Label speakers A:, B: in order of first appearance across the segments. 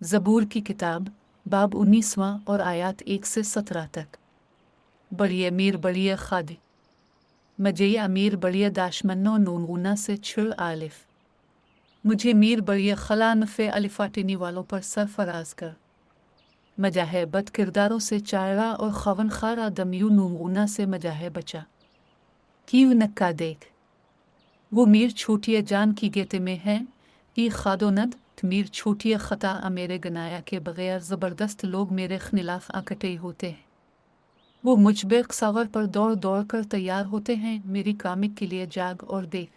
A: ज़बूर की किताब बाब 19वां और आयत 1 से 17 तक। बड़ी अमीर बड़ी खादी मजे अमीर बड़ी दाशमनो नूनगुना से छुल आलिफ मुझे मीर बड़ी खला नफ़े अलिफाटिनी वालों पर सरफराज कर मजाहे बद किरदारों से चारा और खवन खारा दमियू नूनगुना से मजाहे बचा कीव नक्का देख वो मीर छोटिया जान की गेते में है ई खादोनद मीर छोटी ख़ता मेरे गनाया के बगैर ज़बरदस्त लोग मेरे खिलाफ आकटे होते हैं। वो मुझबे सवर पर दौड़ दौड़ कर तैयार होते हैं मेरी कामिक के लिए जाग और देख।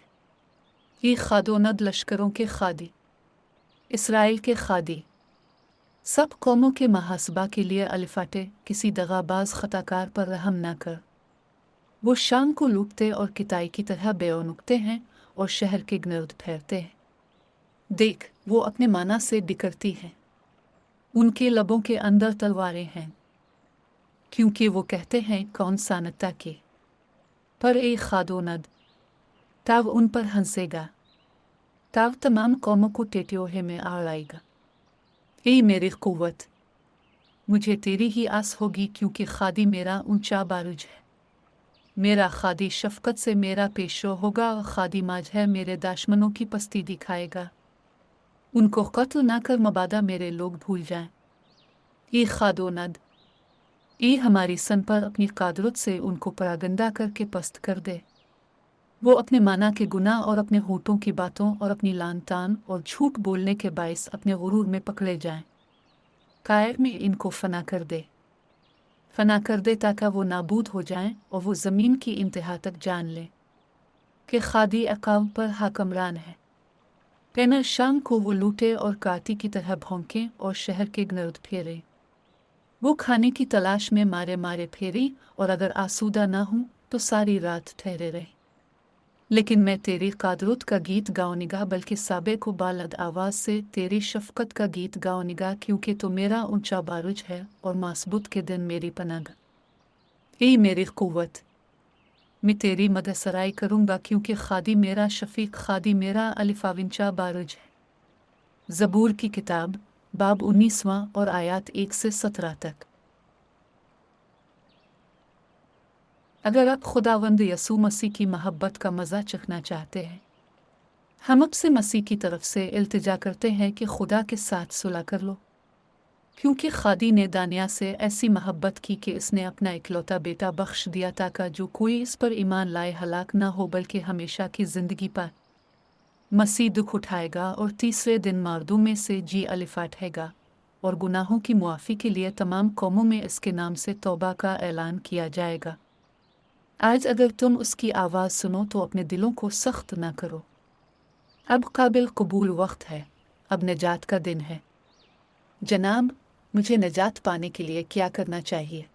A: ये खादोनद लश्करों के खादी इसराइल के खादी सब कौमों के महासबा के लिए अलिफाटे किसी दगाबाज ख़ताकार पर रहम ना कर। वो शाम को लूटते और किताई की तरह बेओनुकते हैं और शहर के गिर्द ठहरते हैं। देख वो अपने माना से डिकरती हैं, उनके लबों के अंदर तलवारें हैं, क्योंकि वो कहते हैं कौन सानता के पर ए खादोनद ताव उन पर हंसेगा, ताव तमाम कौमों को टेट्योहे में आड़ाएगा। ए मेरी कुव्वत मुझे तेरी ही आस होगी, क्योंकि खादी मेरा ऊंचा बारूज है। मेरा खादी शफकत से मेरा पेशो होगा और खादी माजहर मेरे दाशमनों की पस्ती दिखाएगा। उनको कत्ल ना कर मबादा मेरे लोग भूल जाएं। ये खादोनद ये हमारी सन पर अपनी कादरत से उनको परागंदा करके पस्त कर दे। वो अपने माना के गुनाह और अपने होठों की बातों और अपनी लानतान और झूठ बोलने के बायस अपने गुरूर में पकड़े जाएं। कायर में इनको फना कर दे ताकि वो नाबूद हो जाएं और वो ज़मीन की इंतहा तक जान लें कि खादी अकाम पर हाकमरान है। पेनर शाम को वो लूटे और काती की तरह भौंके और शहर के गिर्द फेरे। वो खाने की तलाश में मारे मारे फेरी और अगर आसूदा ना हूँ तो सारी रात ठहरे रहे। लेकिन मैं तेरी कादरत का गीत गाओ निगाह, बल्कि साबे को बालद आवाज़ से तेरी शफकत का गीत गाओ निगाह, क्योंकि तो मेरा ऊंचा बारूज है और मासबूत के दिन मेरी पनाग। ए मेरी कुव्वत मैं तेरी मदद सराय करूँगा, क्योंकि खादी मेरा शफीक खादी मेरा अलिफाविंचा बारूज है। ज़बूर की किताब बाब 19वां और आयत 1 से 17 तक। अगर आप खुदावंद यसू मसीह की मोहब्बत का मज़ा चखना चाहते हैं, हम अब से मसीह की तरफ से इल्तिजा करते हैं कि खुदा के साथ सुलह कर लो, क्योंकि खादी ने दानिया से ऐसी मोहब्बत की कि इसने अपना इकलौता बेटा बख्श दिया ताकि जो कोई इस पर ईमान लाए हलाक ना हो बल्कि हमेशा की ज़िंदगी पाए। मसीह दुख उठाएगा और तीसरे दिन मर्दों में से जी अलिफाटेगा और गुनाहों की मुआफ़ी के लिए तमाम कौमों में इसके नाम से तौबा का ऐलान किया जाएगा। आज अगर तुम उसकी आवाज़ सुनो तो अपने दिलों को सख्त ना करो। अब काबिल कबूल वक्त है, अब नजात का दिन है। जनाब, मुझे नजात पाने के लिए क्या करना चाहिए?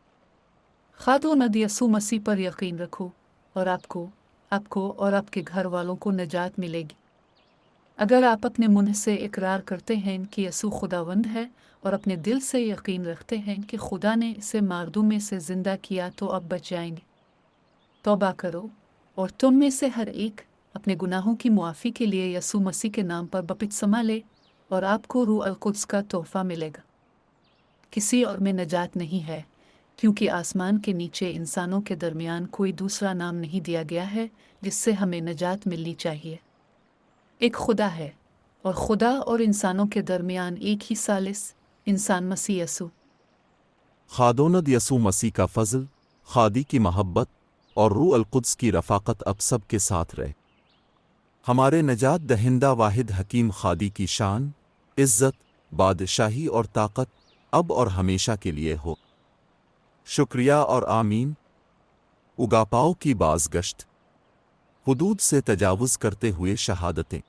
A: खादोनद यसू मसीह पर यकीन रखो और आपको और आपके घर वालों को नजात मिलेगी। अगर आप अपने मुंह से इकरार करते हैं कि यसू खुदावंद है और अपने दिल से यकीन रखते हैं कि खुदा ने इसे मार्दों में से ज़िंदा किया तो अब बच जाएंगे। तौबा करो और तुम में से हर एक अपने गुनाहों की मुआफ़ी के लिए यसू मसीह के नाम पर बपतिस्मा ले और आपको रूह अल कुद्स का तोहफ़ा मिलेगा। किसी और में नजात नहीं है, क्योंकि आसमान के नीचे इंसानों के दरमियान कोई दूसरा नाम नहीं दिया गया है जिससे हमें नजात मिलनी चाहिए। एक खुदा है और खुदा और इंसानों के दरमियान एक ही सालिस इंसान मसीह यसू।
B: खादोनद यसू मसीह का फ़ज़ल, खादी की मोहब्बत और रूह अल कुद्स की रफ़ाक़त अब सब के साथ रहे। हमारे नजात दहिंदा वाहिद हकीम खादी की शान, इज़्ज़त, बादशाही और ताकत अब और हमेशा के लिए हो। शुक्रिया और आमीन। उगापाओं की बाज़गश्त, हुदूद से तजावुज़ करते हुए शहादतें।